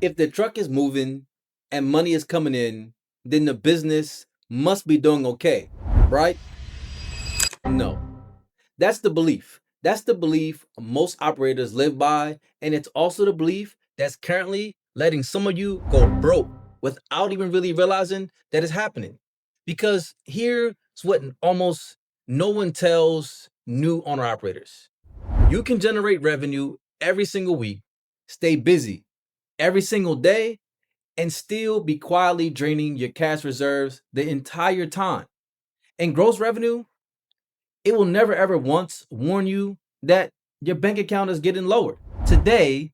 If the truck is moving and money is coming in, then the business must be doing okay, right? No. That's the belief. That's the belief most operators live by. And it's also the belief that's currently letting some of you go broke without even really realizing that it's happening. Because here's what almost no one tells new owner operators: you can generate revenue every single week, stay busy every single day, and still be quietly draining your cash reserves the entire time. And gross revenue, it will never ever once warn you that your bank account is getting lower. Today,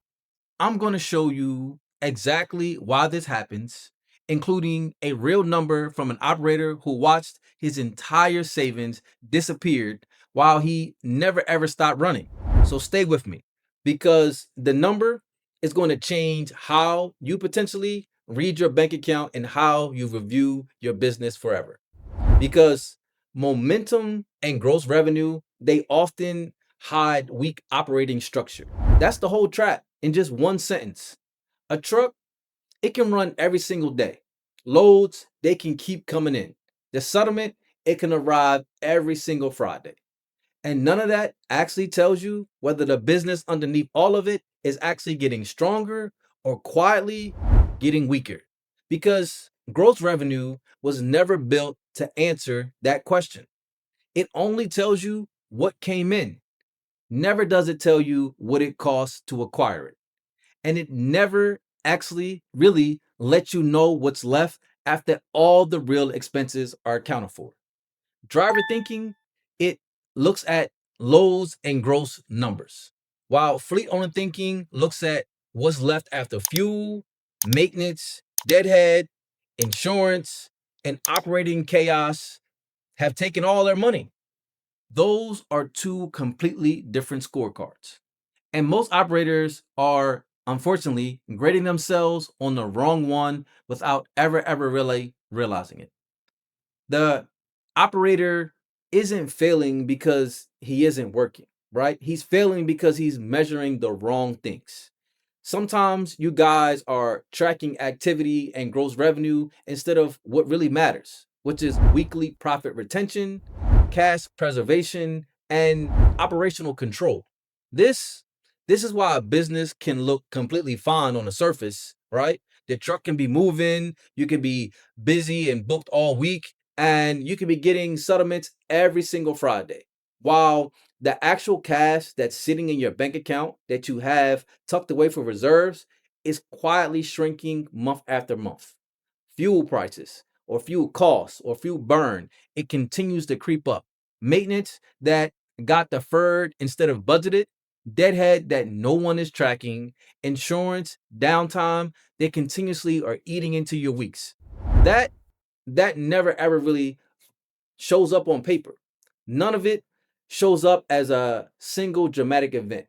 I'm going to show you exactly why this happens, including a real number from an operator who watched his entire savings disappeared while he never ever stopped running. So stay with me, because the number is going to change how you potentially read your bank account and how you review your business forever. Because momentum and gross revenue, they often hide weak operating structure. That's the whole trap in just one sentence. A truck, it can run every single day. Loads, they can keep coming in. The settlement, it can arrive every single Friday. And none of that actually tells you whether the business underneath all of it is actually getting stronger or quietly getting weaker. Because gross revenue was never built to answer that question. It only tells you what came in. Never does it tell you what it costs to acquire it. And it never actually really lets you know what's left after all the real expenses are accounted for. Driver thinking, it looks at loads and gross numbers, while fleet owner thinking looks at what's left after fuel, maintenance, deadhead, insurance, and operating chaos have taken all their money. Those are two completely different scorecards. And most operators are unfortunately grading themselves on the wrong one without ever really realizing it. The operator isn't failing because he isn't working, right? He's failing because he's measuring the wrong things. Sometimes you guys are tracking activity and gross revenue instead of what really matters, which is weekly profit retention, cash preservation, and operational control. This this is why a business can look completely fine on the surface, right? The truck can be moving, you can be busy and booked all week, and you can be getting settlements every single Friday. While the actual cash that's sitting in your bank account that you have tucked away for reserves is quietly shrinking month after month. Fuel prices or fuel costs or fuel burn, it continues to creep up. Maintenance that got deferred instead of budgeted, deadhead that no one is tracking, insurance, downtime, they continuously are eating into your weeks. That that never ever really shows up on paper. None of it shows up as a single dramatic event.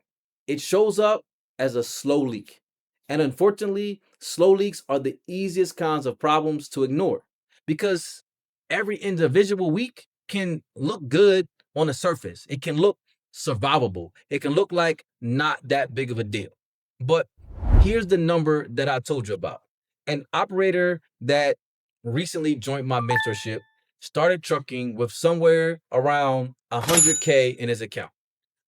It shows up as a slow leak. And unfortunately, slow leaks are the easiest kinds of problems to ignore, because every individual week can look good on the surface. It can look survivable. It can look like not that big of a deal. But here's the number that I told you about. An operator that recently joined my mentorship started trucking with somewhere around 100K in his account.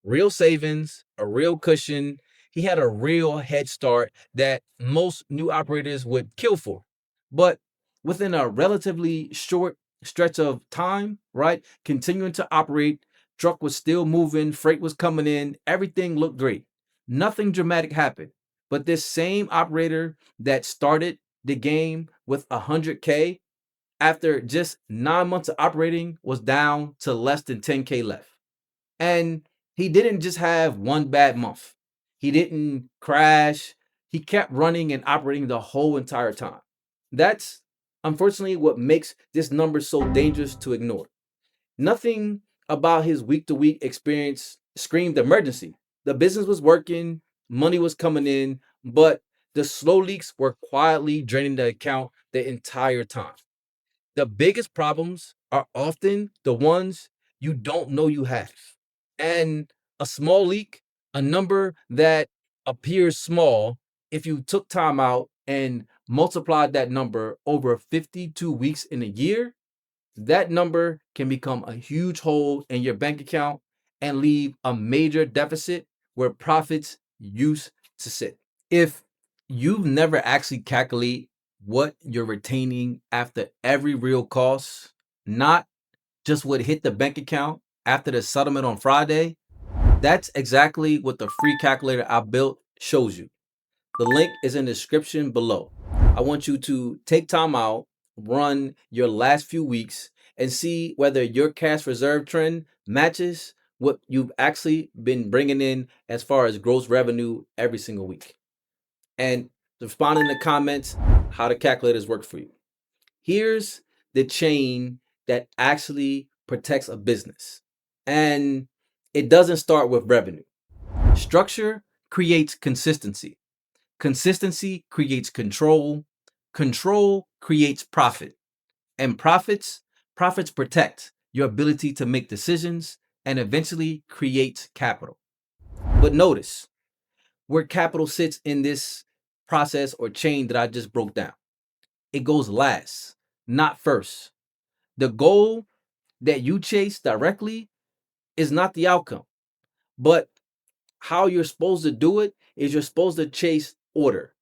Real savings, a real cushion. He had a real head start that most new operators would kill for. But within a relatively short stretch of time, right, continuing to operate, truck was still moving, freight was coming in, everything looked great. Nothing dramatic happened. But this same operator that started the game with 100K, after just 9 months of operating, was down to less than 10K left. And he didn't just have one bad month. He didn't crash. He kept running and operating the whole entire time. That's unfortunately what makes this number so dangerous to ignore. Nothing about his week to week experience screamed emergency. The business was working, money was coming in, but the slow leaks were quietly draining the account the entire time. The biggest problems are often the ones you don't know you have. And a small leak, a number that appears small if you took time out and multiply that number over 52 weeks in a year, that number can become a huge hole in your bank account and leave a major deficit where profits used to sit. If you've never actually calculate what you're retaining after every real cost, not just what hit the bank account after the settlement on Friday, that's exactly what the free calculator I built shows you. The link is in the description below. I want you to take time out, run your last few weeks, and see whether your cash reserve trend matches what you've actually been bringing in as far as gross revenue every single week. And respond in the comments how the calculators work for you. Here's the chain that actually protects a business. And it doesn't start with revenue. Structure creates consistency. Consistency creates control. Control creates profit. And profits protect your ability to make decisions and eventually create capital. But notice where capital sits in this process or chain that I just broke down. It goes last, not first. The goal that you chase directly is not the outcome, but how you're supposed to do it is you're supposed to chase order.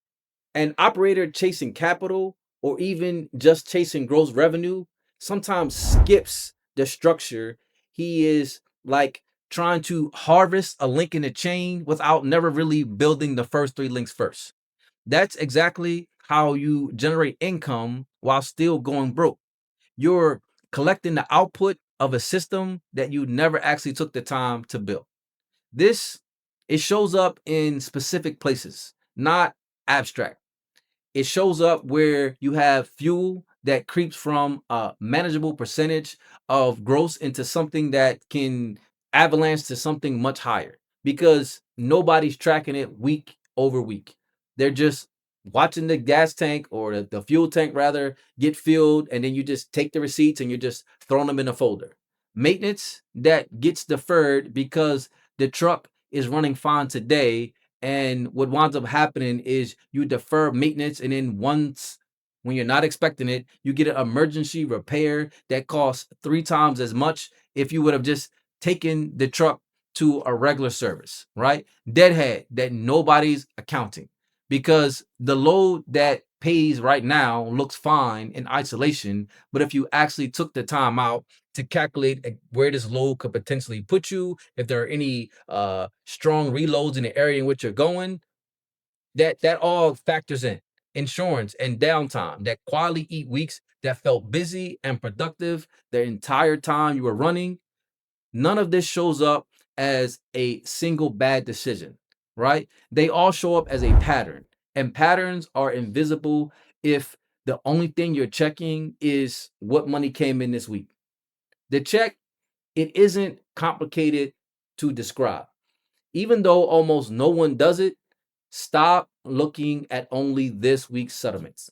An operator chasing capital or even just chasing gross revenue sometimes skips the structure. He is like trying to harvest a link in the chain without never really building the first three links first. That's exactly how you generate income while still going broke. You're collecting the output of a system that you never actually took the time to build. This it shows up in specific places, not abstract. It shows up where you have fuel that creeps from a manageable percentage of gross into something that can avalanche to something much higher because nobody's tracking it week over week. They're just watching the gas tank or the fuel tank rather get filled, and then you just take the receipts and you're just throwing them in a folder. Maintenance that gets deferred because the truck is running fine today, and what winds up happening is you defer maintenance, and then once when you're not expecting it, you get an emergency repair that costs three times as much if you would have just taken the truck to a regular service, right? Deadhead that nobody's accounting because the load that pays right now looks fine in isolation, but if you actually took the time out to calculate where this load could potentially put you, if there are any strong reloads in the area in which you're going, that all factors in. Insurance and downtime, that quality eat weeks that felt busy and productive the entire time you were running. None of this shows up as a single bad decision, right? They all show up as a pattern, and patterns are invisible if the only thing you're checking is what money came in this week. The check, it isn't complicated to describe. Even though almost no one does it, stop looking at only this week's settlements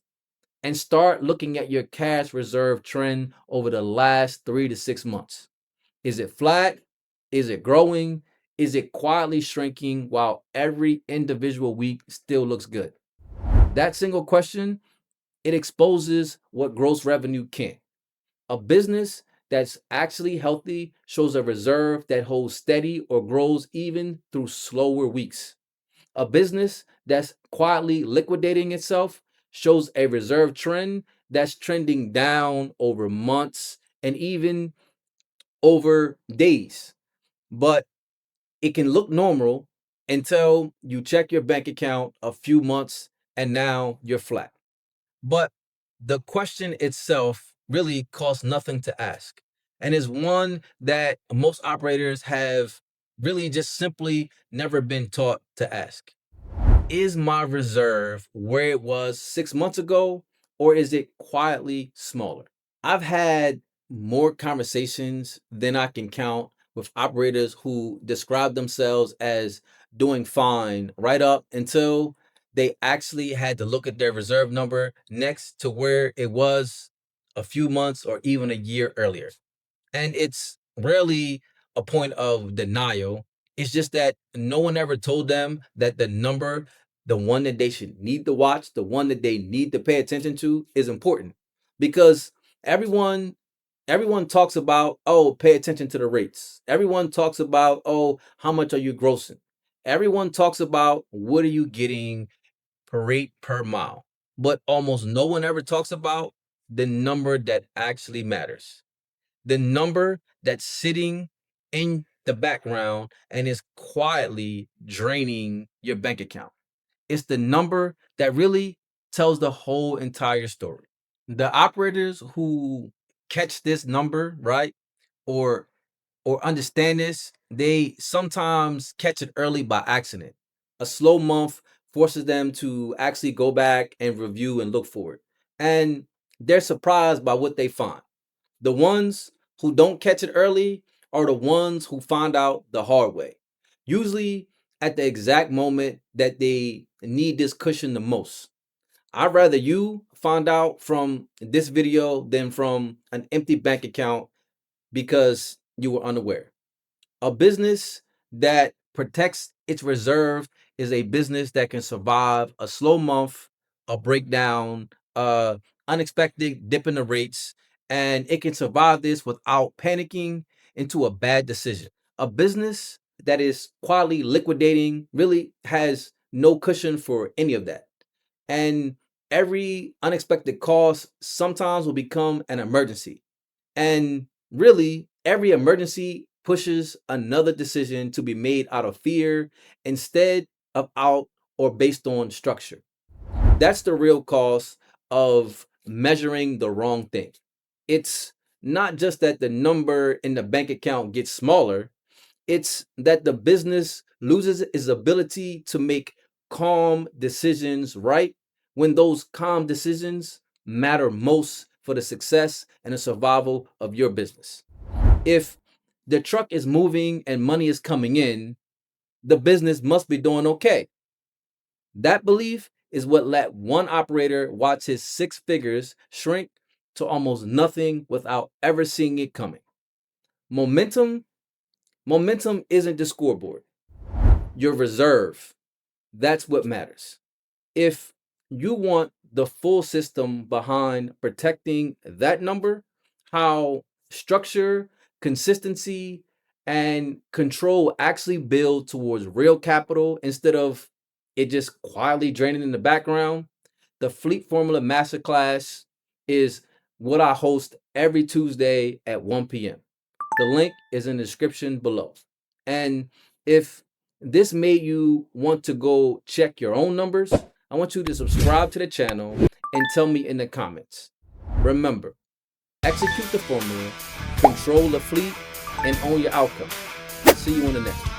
and start looking at your cash reserve trend over the last 3 to 6 months. Is it flat? Is it growing? Is it quietly shrinking while every individual week still looks good? That single question, it exposes what gross revenue can. A business that's actually healthy shows a reserve that holds steady or grows even through slower weeks. A business that's quietly liquidating itself shows a reserve trend that's trending down over months and even over days. But it can look normal until you check your bank account a few months and now you're flat. But the question itself really costs nothing to ask, and is one that most operators have really just simply never been taught to ask. Is my reserve where it was 6 months ago, or is it quietly smaller? I've had more conversations than I can count with operators who describe themselves as doing fine right up until they actually had to look at their reserve number next to where it was a few months or even a year earlier. And it's rarely a point of denial. It's just that no one ever told them that the number the one that they should need to watch, the one that they need to pay attention to is important because everyone everyone talks about, oh, pay attention to the rates. Everyone talks about, oh, how much are you grossing? Everyone talks about what are you getting per rate per mile. But almost no one ever talks about the number that actually matters. The number that's sitting in the background and is quietly draining your bank account. It's the number that really tells the whole entire story. The operators who catch this number, right? Or understand this, they sometimes catch it early by accident. A slow month forces them to actually go back and review and look for it. And they're surprised by what they find. The ones who don't catch it early are the ones who find out the hard way. Usually at the exact moment that they need this cushion the most. I'd rather you find out from this video than from an empty bank account because you were unaware. A business that protects its reserve is a business that can survive a slow month, a breakdown, unexpected dip in the rates, and it can survive this without panicking into a bad decision. A business that is quietly liquidating really has no cushion for any of that. And every unexpected cost sometimes will become an emergency. And really, every emergency pushes another decision to be made out of fear instead of out or based on structure. That's the real cost of measuring the wrong thing. It's not just that the number in the bank account gets smaller, it's that the business loses its ability to make calm decisions, right? When those calm decisions matter most for the success and the survival of your business. If the truck is moving and money is coming in, the business must be doing okay. That belief is what let one operator watch his six figures shrink to almost nothing without ever seeing it coming. Momentum, momentum isn't the scoreboard. Your reserve, that's what matters. If you want the full system behind protecting that number, how structure, consistency, and control actually build towards real capital instead of it just quietly draining in the background, the Fleet Formula Masterclass is what I host every Tuesday at 1 p.m. The link is in the description below. And if this made you want to go check your own numbers, I want you to subscribe to the channel and tell me in the comments. Remember, execute the formula, control the fleet, and own your outcome. See you on the next one.